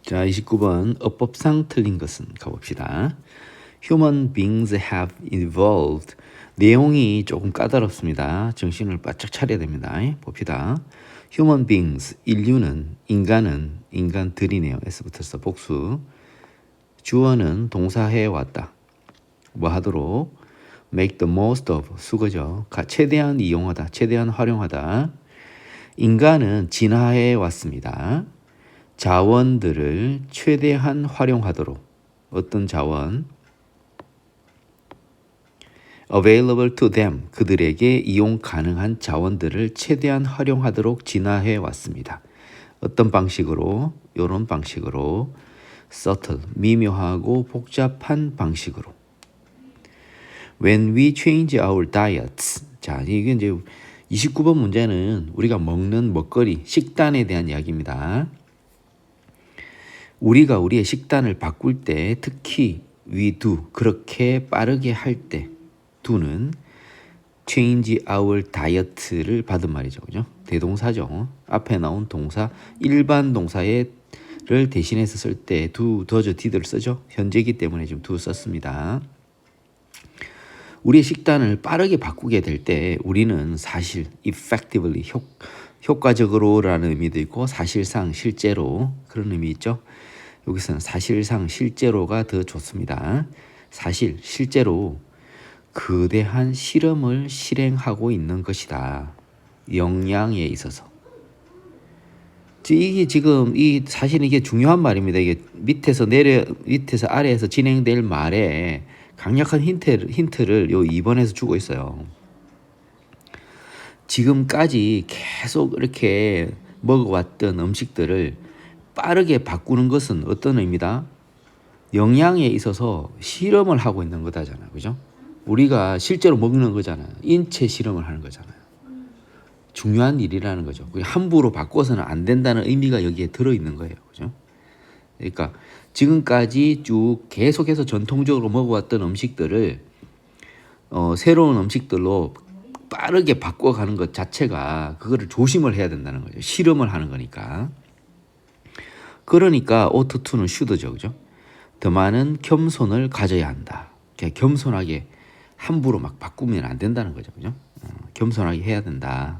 자, 29번 어법상 틀린 것은 가봅시다. Human beings have evolved. 내용이 조금 까다롭습니다. 정신을 바짝 차려야 됩니다. 봅시다. Human beings, 인류는, 인간들이네요. S부터서 복수. 주어는 동사해 왔다. 뭐 하도록? Make the most of, 수거죠. 최대한 이용하다, 최대한 활용하다. 인간은 진화해 왔습니다. 자원들을 최대한 활용하도록. 어떤 자원? Available to them, 그들에게 이용 가능한 자원들을 최대한 활용하도록 진화해 왔습니다. 어떤 방식으로? 이런 방식으로. subtle, 미묘하고 복잡한 방식으로. When we change our diets. 자, 이게 이제 29번 문제는 우리가 먹는 먹거리, 식단에 대한 이야기입니다. 우리가 우리의 식단을 바꿀 때, 특히 we do, 그렇게 빠르게 할 때, do는 change our diet를 받은 말이죠. 그죠? 대동사죠. 앞에 나온 동사, 일반 동사를 대신해서 쓸 때 do, does, did를 쓰죠. 현재이기 때문에 지금 do 썼습니다. 우리의 식단을 빠르게 바꾸게 될 때 우리는 사실 effectively, 효과적으로라는 의미도 있고 사실상, 실제로 그런 의미 있죠. 여기서는 사실상, 실제로가 더 좋습니다. 사실, 실제로 거대한 실험을 실행하고 있는 것이다. 영양에 있어서. 이게 지금 사실 이게 중요한 말입니다. 이게 밑에서 아래에서 진행될 말에 강력한 힌트를 요 2번에서 주고 있어요. 지금까지 계속 이렇게 먹어왔던 음식들을 빠르게 바꾸는 것은 어떤 의미다? 영양에 있어서 실험을 하고 있는 거다잖아요. 그죠? 우리가 실제로 먹는 거잖아요. 인체 실험을 하는 거잖아요. 중요한 일이라는 거죠. 함부로 바꿔서는 안 된다는 의미가 여기에 들어있는 거예요. 그죠? 그러니까 지금까지 쭉 계속해서 전통적으로 먹어왔던 음식들을 새로운 음식들로 빠르게 바꿔가는 것 자체가 그거를 조심을 해야 된다는 거죠. 실험을 하는 거니까. 그러니까 ought to는 should죠. 그죠? 더 많은 겸손을 가져야 한다. 겸손하게 함부로 막 바꾸면 안 된다는 거죠. 그죠? 겸손하게 해야 된다.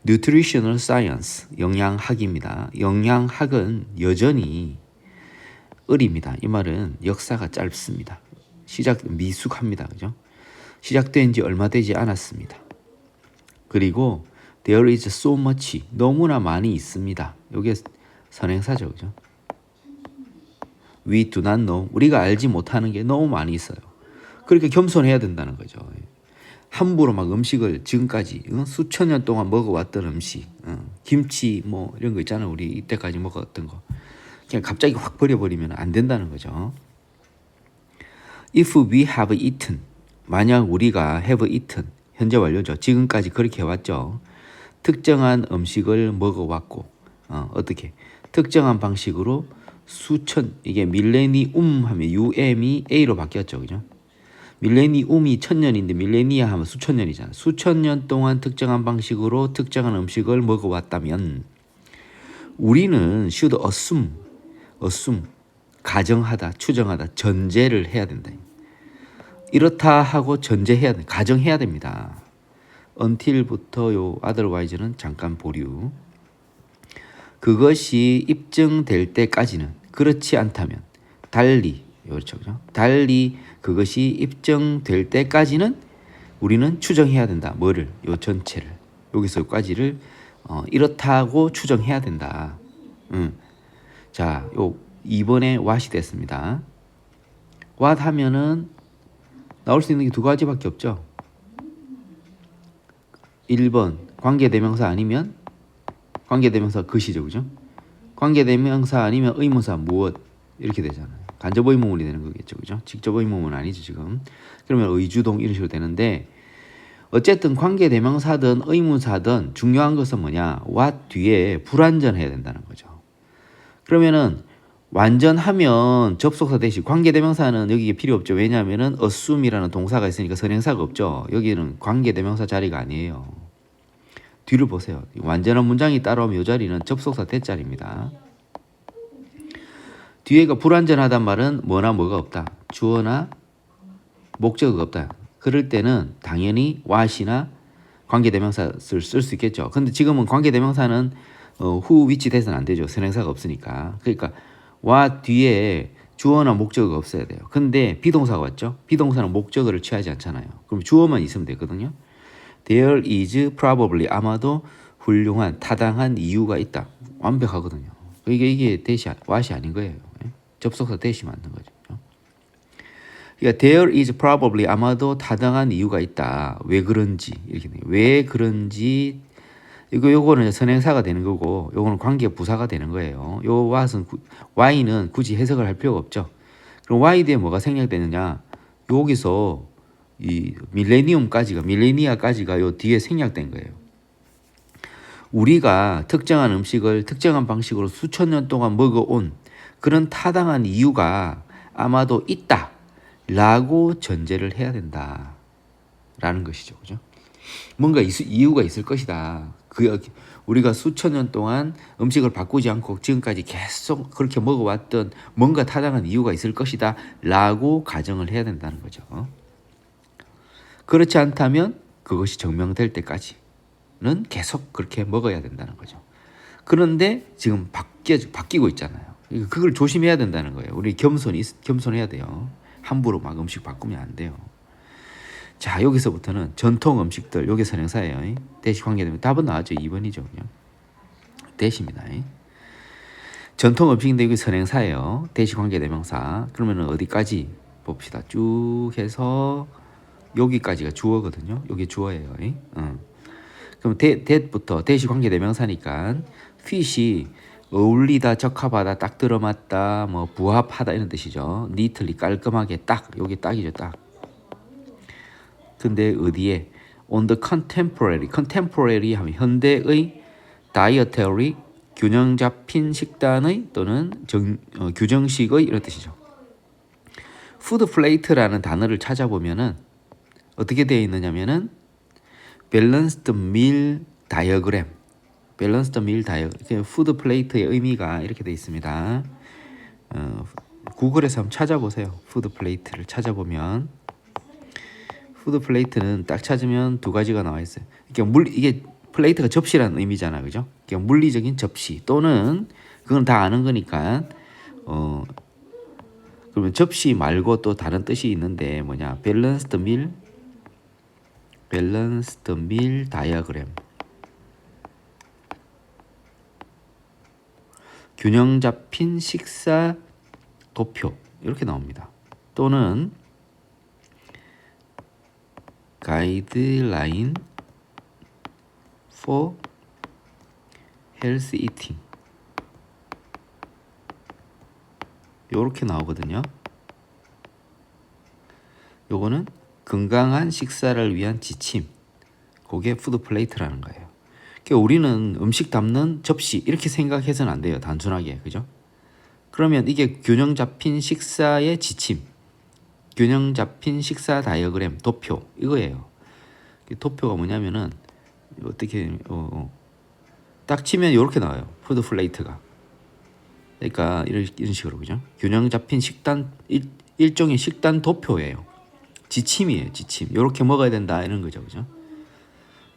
Nutritional Science, 영양학입니다. 영양학은 여전히 을입니다. 이 말은 역사가 짧습니다. 미숙합니다. 그죠? 시작된 지 얼마 되지 않았습니다. 그리고 there is so much, 너무나 많이 있습니다. 이게 선행사죠. 그죠? We do not know, 우리가 알지 못하는 게 너무 많이 있어요. 그러니까 겸손해야 된다는 거죠. 함부로 막 음식을 지금까지 수천 년 동안 먹어왔던 음식, 김치 뭐 이런 거 있잖아요. 우리 이때까지 먹었던 거. 그냥 갑자기 확 버려버리면 안 된다는 거죠. If we have eaten, 만약 우리가 have eaten, 현재 완료죠. 지금까지 그렇게 해왔죠. 특정한 음식을 먹어왔고, 어떻게? 특정한 방식으로 이게 밀레니움 하면 UM이 A로 바뀌었죠. 그죠? 밀레니움이 1000년인데 밀레니아 하면 수천 년이잖아요. 수천 년 동안 특정한 방식으로 특정한 음식을 먹어왔다면 우리는 should assume, 가정하다, 추정하다, 전제를 해야 된다. 이렇다 하고 전제해야 돼, 가정해야 됩니다. until부터 요 otherwise는 잠깐 보류. 그것이 입증될 때까지는, 그렇지 않다면, 달리, 그렇죠, 달리 그것이 입증될 때까지는 우리는 추정해야 된다. 뭐를? 요 전체를, 여기서까지를 이렇다고 추정해야 된다. 자, 요 2번에 what이 됐습니다. what 하면은 나올 수 있는 게 두 가지밖에 없죠. 1번 관계대명사 아니면 관계대명사 것이죠. 그죠? 관계대명사 아니면 의문사 무엇 이렇게 되잖아요. 간접 의문문이 되는 거겠죠. 그죠? 직접 의문문 아니죠, 지금. 그러면 의주동 이런 식으로 되는데 어쨌든 관계대명사든 의문사든 중요한 것은 뭐냐? what 뒤에 불완전해야 된다는 거죠. 그러면은 완전하면 접속사 대신 관계대명사는 여기에 필요 없죠. 왜냐하면은 assume이라는 동사가 있으니까 선행사가 없죠. 여기는 관계대명사 자리가 아니에요. 뒤를 보세요. 완전한 문장이 따라오면 이 자리는 접속사 대자리입니다. 뒤에가 불완전하단 말은 뭐나 뭐가 없다. 주어나 목적어가 없다. 그럴 때는 당연히 what이나 관계대명사를 쓸 수 있겠죠. 근데 지금은 관계대명사는 who, which 대해서는 안 되죠. 선행사가 없으니까. 그러니까 what 뒤에 주어나 목적어가 없어야 돼요. 근데 비동사가 왔죠. 비동사는 목적어를 취하지 않잖아요. 그럼 주어만 있으면 되거든요. There is probably 아마도 훌륭한 타당한 이유가 있다. 완벽하거든요. 이게 대시 what이 아닌 거예요. 접속사 대시 맞는 거죠. 그러니까 there is probably 아마도 타당한 이유가 있다. 왜 그런지 이렇게 돼요. 왜 그런지 요거는 선행사가 되는 거고 요거는 관계 부사가 되는 거예요. 요 why는 굳이 해석을 할 필요가 없죠. 그럼 why 뒤에 뭐가 생략되느냐? 여기서 이 밀레니아까지가 요 뒤에 생략된 거예요. 우리가 특정한 음식을 특정한 방식으로 수천 년 동안 먹어온 그런 타당한 이유가 아마도 있다 라고 전제를 해야 된다 라는 것이죠. 그죠? 뭔가 이유가 있을 것이다. 우리가 수천 년 동안 음식을 바꾸지 않고 지금까지 계속 그렇게 먹어왔던 뭔가 타당한 이유가 있을 것이다 라고 가정을 해야 된다는 거죠. 그렇지 않다면 그것이 증명될 때까지는 계속 그렇게 먹어야 된다는 거죠. 그런데 지금 바뀌고 있잖아요. 그걸 조심해야 된다는 거예요. 우리 겸손해야 돼요. 함부로 막 음식 바꾸면 안 돼요. 자, 여기서부터는 전통 음식들, 요게 선행사예요. 대시 관계되면 답은 나왔죠. 2번이죠. 그냥. 대시입니다. 전통 음식인데 여기 선행사예요. 대시 관계대명사. 그러면 어디까지 봅시다. 쭉 해서 여기까지가 주어거든요. 여기 주어예요. 그럼 that부터 대시 관계대명사니까 fit이 어울리다, 적합하다, 딱 들어맞다, 뭐 부합하다 이런 뜻이죠. neatly 깔끔하게 딱, 여기 딱이죠. 딱. 근데 어디에? On the contemporary 하면 현대의 dietary 균형 잡힌 식단의 또는 규정식의 이런 뜻이죠. 푸드 플레이트라는 단어를 찾아보면은 어떻게 되어 있느냐면은 balanced meal diagram, 푸드 플레이트의 의미가 이렇게 되어 있습니다. 구글에서 한번 찾아보세요. 푸드 플레이트를 찾아보면 푸드 플레이트는 딱 찾으면 두 가지가 나와 있어요. 이게 플레이트가 접시라는 의미잖아, 그죠? 물리적인 접시 또는 그건 다 아는 거니까 그러면 접시 말고 또 다른 뜻이 있는데 뭐냐? 밸런스드 밀 다이어그램. 균형 잡힌 식사 도표 이렇게 나옵니다. 또는 가이드라인 for healthy eating 요렇게 나오거든요. 요거는 건강한 식사를 위한 지침, 그게 푸드 플레이트라는 거예요. 그러니까 우리는 음식 담는 접시 이렇게 생각해서는 안 돼요. 단순하게, 그죠? 그러면 이게 균형 잡힌 식사의 지침, 균형 잡힌 식사 다이어그램 도표 이거예요. 도표가 뭐냐면은 어떻게 딱 치면 이렇게 나와요. 푸드 플레이트가. 그러니까 이런 식으로, 그죠? 균형 잡힌 식단 일종의 식단 도표예요. 지침이에요. 지침. 이렇게 먹어야 된다 이런 거죠, 그죠?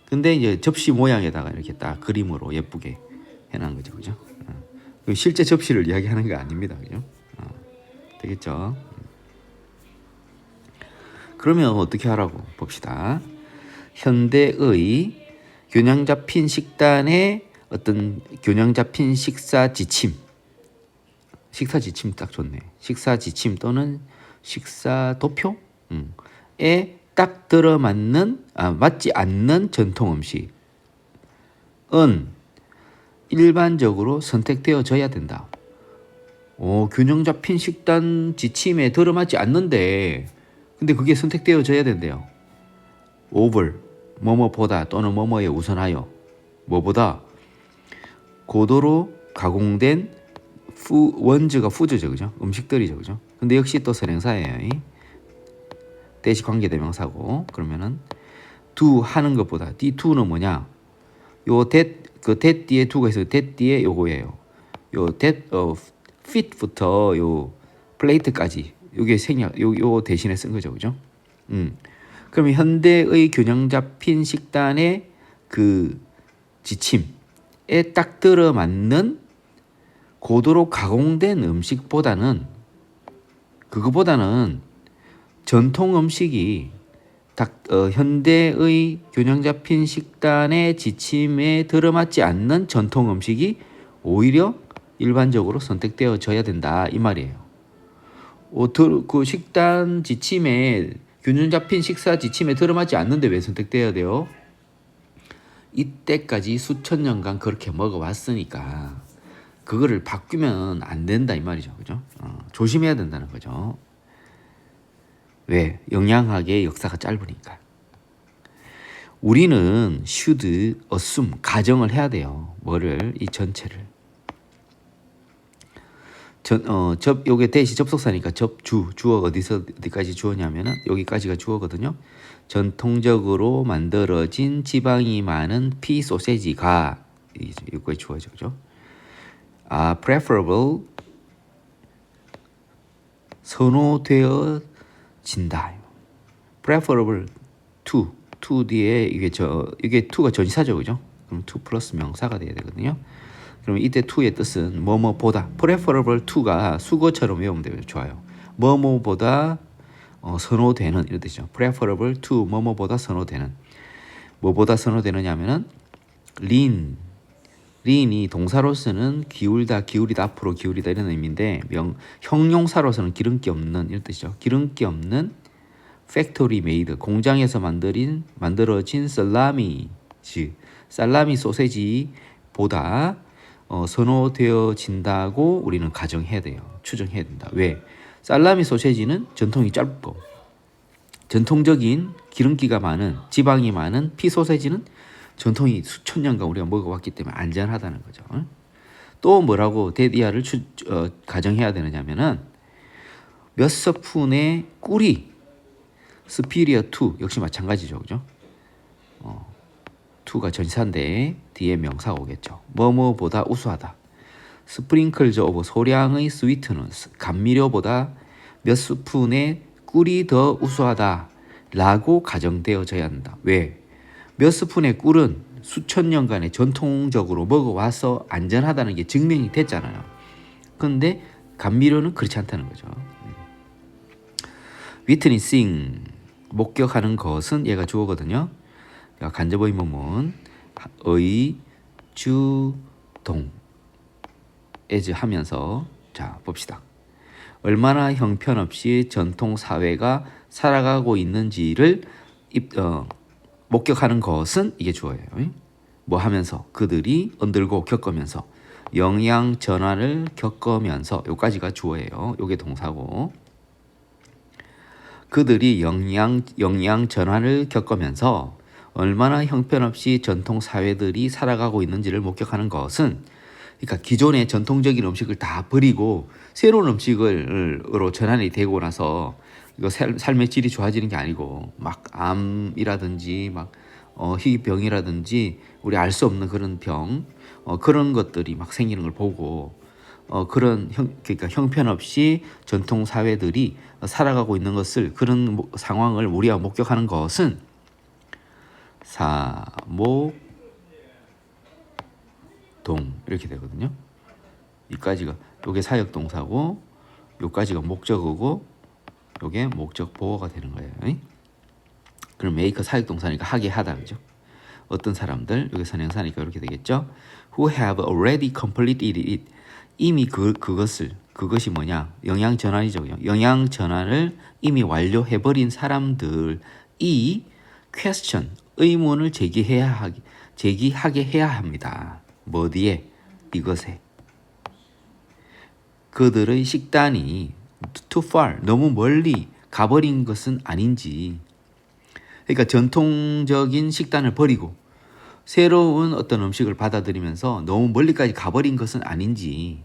근데 이제 접시 모양에다가 이렇게 딱 그림으로 예쁘게 해놓은 거죠, 그죠? 실제 접시를 이야기하는 게 아닙니다, 그죠? 되겠죠? 그러면 어떻게 하라고 봅시다. 현대의 균형 잡힌 식단의 어떤 균형 잡힌 식사 지침 딱 좋네. 식사 지침 또는 식사 도표에 딱 들어맞는 맞지 않는 전통 음식은 일반적으로 선택되어져야 된다. 균형 잡힌 식단 지침에 들어맞지 않는데 근데 그게 선택되어져야 된대요. over 뭐뭐보다 또는 뭐뭐에 우선하여 뭐보다 고도로 가공된 원주가 푸드죠, 그죠? 음식들이죠, 그죠? 근데 역시 또 선행사예요. 대시 관계대명사고 그러면은 do 하는 것보다 D2는 뭐냐? 요 that 뒤에 do가 있어요. that 뒤에 요거예요. 요 that fit부터 요 플레이트까지 요게 생략 요 대신에 쓴 거죠, 그죠? 그러면 현대의 균형 잡힌 식단의 그 지침에 딱 들어맞는 고도로 가공된 음식보다는 그거보다는 전통 음식이 현대의 균형 잡힌 식단의 지침에 들어맞지 않는 전통 음식이 오히려 일반적으로 선택되어져야 된다 이 말이에요. 그 식단 지침에 균형 잡힌 식사 지침에 들어맞지 않는데 왜 선택돼야 돼요? 이때까지 수천 년간 그렇게 먹어왔으니까 그거를 바꾸면 안 된다 이 말이죠, 그죠? 조심해야 된다는 거죠. 왜? 영양학의 역사가 짧으니까. 우리는 should assume 가정을 해야 돼요. 뭐를? 이 전체를. 요게 대시 접속사니까 주어 어디서 어디까지 주어냐면은 여기까지가 주어거든요. 전통적으로 만들어진 지방이 많은 피 소세지가 이거에 주어죠, 그죠? preferable 선호되어진다. preferable to 뒤에 이게 to가 전치사죠, 그죠? 그럼 to 플러스 명사가 돼야 되거든요. 그럼 이때 to의 뜻은 뭐뭐보다 preferable to가 수거처럼 외우면 되죠. 좋아요. 뭐뭐보다 선호되는 이런 뜻이죠. preferable to 뭐뭐보다 선호되는. 뭐보다 선호되느냐면은 lean이 동사로서는 기울다, 앞으로 기울이다 이런 의미인데 형용사로서는 기름기 없는 이런 뜻이죠. 기름기 없는 factory made 공장에서 만들어진 살라미 소세지보다 선호되어진다고 우리는 가정해야 돼요. 추정해야 된다. 왜? 살라미 소세지는 전통이 짧고 전통적인 기름기가 많은 지방이 많은 피 소세지는 전통이 수천 년간 우리가 먹어왔기 때문에 안전하다는 거죠. 또 뭐라고 데디아를 가정해야 되느냐면은 몇 스푼의 꿀이 superior to 역시 마찬가지죠, 그죠? to가 전치사인데 뒤에 명사가 오겠죠. 뭐뭐보다 우수하다. 스프링클즈 오브 소량의 스위트너스 감미료보다 몇 스푼의 꿀이 더 우수하다 라고 가정되어져야 한다. 왜? 몇 스푼의 꿀은 수천 년간의 전통적으로 먹어와서 안전하다는 게 증명이 됐잖아요. 그런데 감미료는 그렇지 않다는 거죠. witnessing 목격하는 것은 얘가 주어거든요. 간접 의문문 의 주동 as 하면서 자 봅시다. 얼마나 형편없이 전통 사회가 살아가고 있는지를 목격하는 것은 이게 주어예요. 뭐 하면서 그들이 언들고 겪으면서 영양 전환을 겪으면서 요까지가 주어예요. 요게 동사고 그들이 영양 전환을 겪으면서 얼마나 형편없이 전통 사회들이 살아가고 있는지를 목격하는 것은 그러니까 기존의 전통적인 음식을 다 버리고 새로운 음식으로 전환이 되고 나서 이거 삶의 질이 좋아지는 게 아니고 막 암이라든지 막 희귀병이라든지 우리 알 수 없는 그런 병 그런 것들이 막 생기는 걸 보고 그러니까 형편없이 전통 사회들이 살아가고 있는 것을 그런 상황을 우리가 목격하는 것은 사목동 이렇게 되거든요. 이까지가 요게 사역 동사고 요까지가 목적어고 요게 목적 보어가 되는 거예요. 그럼 메이커 사역 동사니까 하게 하다 그죠? 어떤 사람들 여기 선행사니까 이렇게 되겠죠? Who have already completed it 이미 그것이 뭐냐? 영양 전환이죠. 영양 전환을 이미 완료해버린 사람들이 question 의문을 제기하게 해야 합니다. 뭐 어디에? 이것에. 그들의 식단이 too far 너무 멀리 가버린 것은 아닌지. 그러니까 전통적인 식단을 버리고 새로운 어떤 음식을 받아들이면서 너무 멀리까지 가버린 것은 아닌지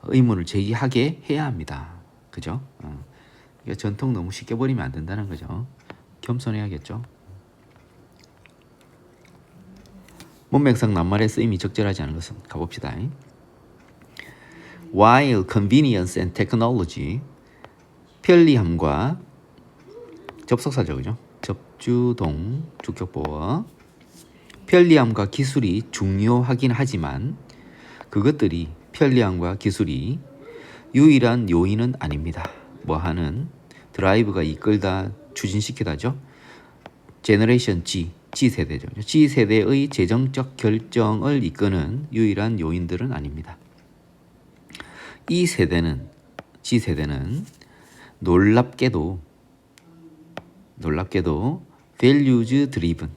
의문을 제기하게 해야 합니다. 그죠? 그러니까 전통 너무 쉽게 버리면 안 된다는 거죠. 겸손해야겠죠. 문맥상 낱말의 쓰임이 적절하지 않은 것은 가봅시다. while convenience and technology 편리함과 접속사죠, 그죠? 접주동 주격보어 편리함과 기술이 중요하긴 하지만 그것들이 편리함과 기술이 유일한 요인은 아닙니다. 뭐 하는 드라이브가 이끌다 추진시키다죠. 제너레이션 G세대죠. G세대의 재정적 결정을 이끄는 유일한 요인들은 아닙니다. G세대는 놀랍게도 values driven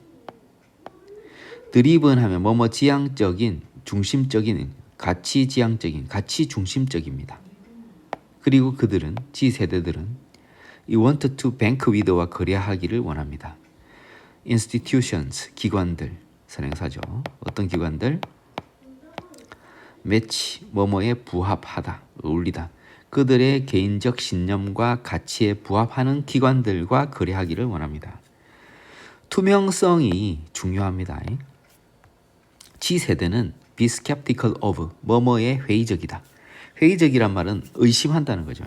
하면 뭐뭐 지향적인 중심적인 가치 지향적인 가치 중심적입니다. 그리고 그들은 G세대들은 이 want to bank with와 거래하기를 원합니다. institutions 기관들 선행사죠. 어떤 기관들? 매치 뭐뭐에 부합하다 어울리다 그들의 개인적 신념과 가치에 부합하는 기관들과 거래하기를 원합니다. 투명성이 중요합니다. G세대는 be skeptical of 뭐뭐에 회의적이다. 회의적이란 말은 의심한다는 거죠.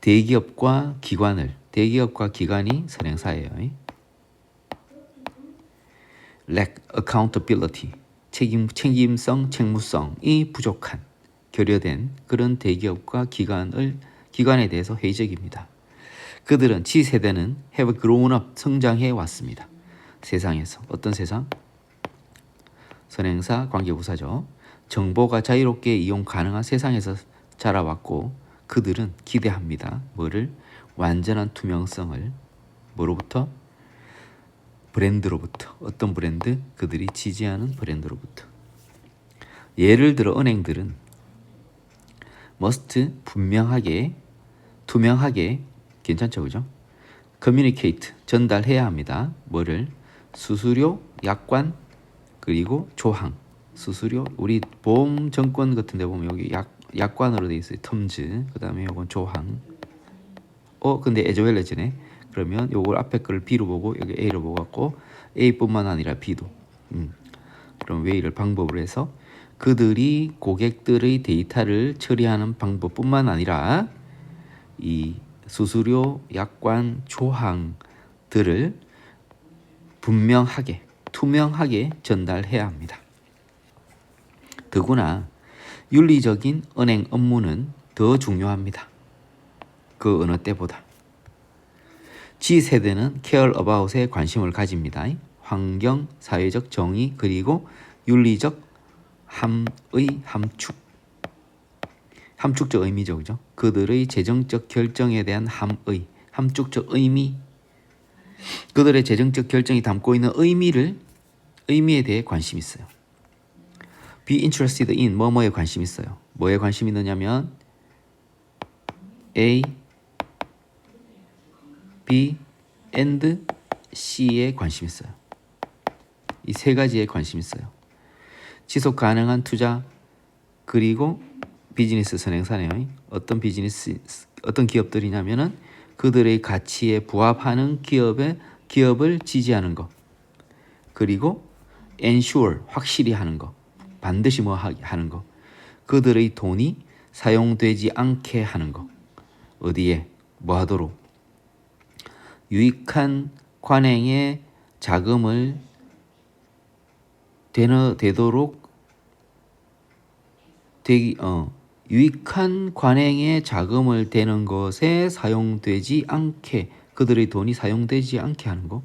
대기업과 기관이 선행사예요. lack accountability 책임성, 책무성이 부족한 결여된 그런 대기업과 기관에 대해서 회의적입니다. 그들은 G세대는 have grown up 성장해 왔습니다. 세상에서 어떤 세상? 선행사 관계부사죠. 정보가 자유롭게 이용 가능한 세상에서 자라왔고 그들은 기대합니다. 뭐를? 완전한 투명성을 뭐로부터? 브랜드로부터. 어떤 브랜드? 그들이 지지하는 브랜드로부터. 예를 들어 은행들은 must 분명하게 투명하게 괜찮죠, 그죠? communicate 전달해야 합니다. 뭐를? 수수료, 약관 그리고 조항. 수수료 우리 보험 정권 같은 데 보면 여기 약관으로 돼 있어요. 텀즈. 그다음에 요건 조항. 근데 에즈웰레즈네. 그러면 요걸 앞에 거를 B로 보고 여기 A로 보고 갖고 A뿐만 아니라 B도. 그럼 웨이를 방법으로 해서 그들이 고객들의 데이터를 처리하는 방법뿐만 아니라 이 수수료, 약관, 조항들을 분명하게, 투명하게 전달해야 합니다. 더구나 윤리적인 은행 업무는 더 중요합니다. 그 어느 때보다. G세대는 care about에 관심을 가집니다. 환경, 사회적 정의, 그리고 윤리적 함축적 의미죠. 그죠? 그들의 재정적 결정에 대한 함축적 의미, 그들의 재정적 결정이 담고 있는 의미에 대해 관심 있어요. be interested in 뭐뭐에 관심 있어요. 뭐에 관심 있느냐면 A, B, and C에 관심 있어요. 이 세 가지에 관심 있어요. 지속 가능한 투자 그리고 비즈니스 선행사네요. 어떤 기업들이냐면은 그들의 가치에 부합하는 기업을 지지하는 것. 그리고 ensure 확실히 하는 것. 반드시 뭐 하는 것. 그들의 돈이 사용되지 않게 하는 것. 어디에 뭐 하도록? 유익한 관행에 자금을 유익한 관행에 자금을 대는 것에 사용되지 않게 그들의 돈이 사용되지 않게 하는 거.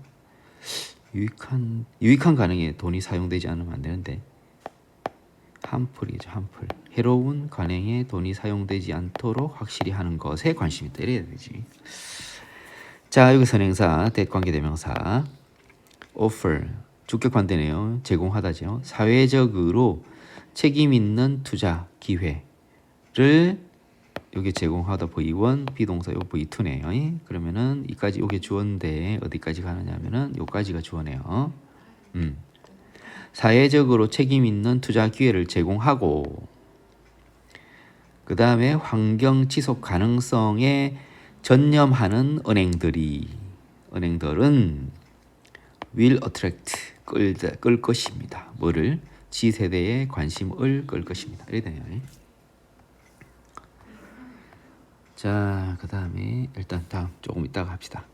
유익한 관행에 돈이 사용되지 않으면 안 되는데 harmful이죠. 해로운 관행에 돈이 사용되지 않도록 확실히 하는 것에 관심이 있다. 이래야 되지. 자, 여기 선행사 대관계대명사 offer 주격 관대네요. 제공하다죠. 사회적으로 책임 있는 투자 기회를 여기 제공하다 V1 비동사 요 V2네요. 그러면은 이까지 요게 주어인데 어디까지 가느냐면은 요까지가 주어네요. 사회적으로 책임 있는 투자 기회를 제공하고 그 다음에 환경 지속 가능성에 전념하는 은행들은 will attract 끌 것입니다. 뭐를? G세대의 관심을 끌 것입니다. 이래 되네요. 자, 그 다음에 일단 다음 조금 이따가 합시다.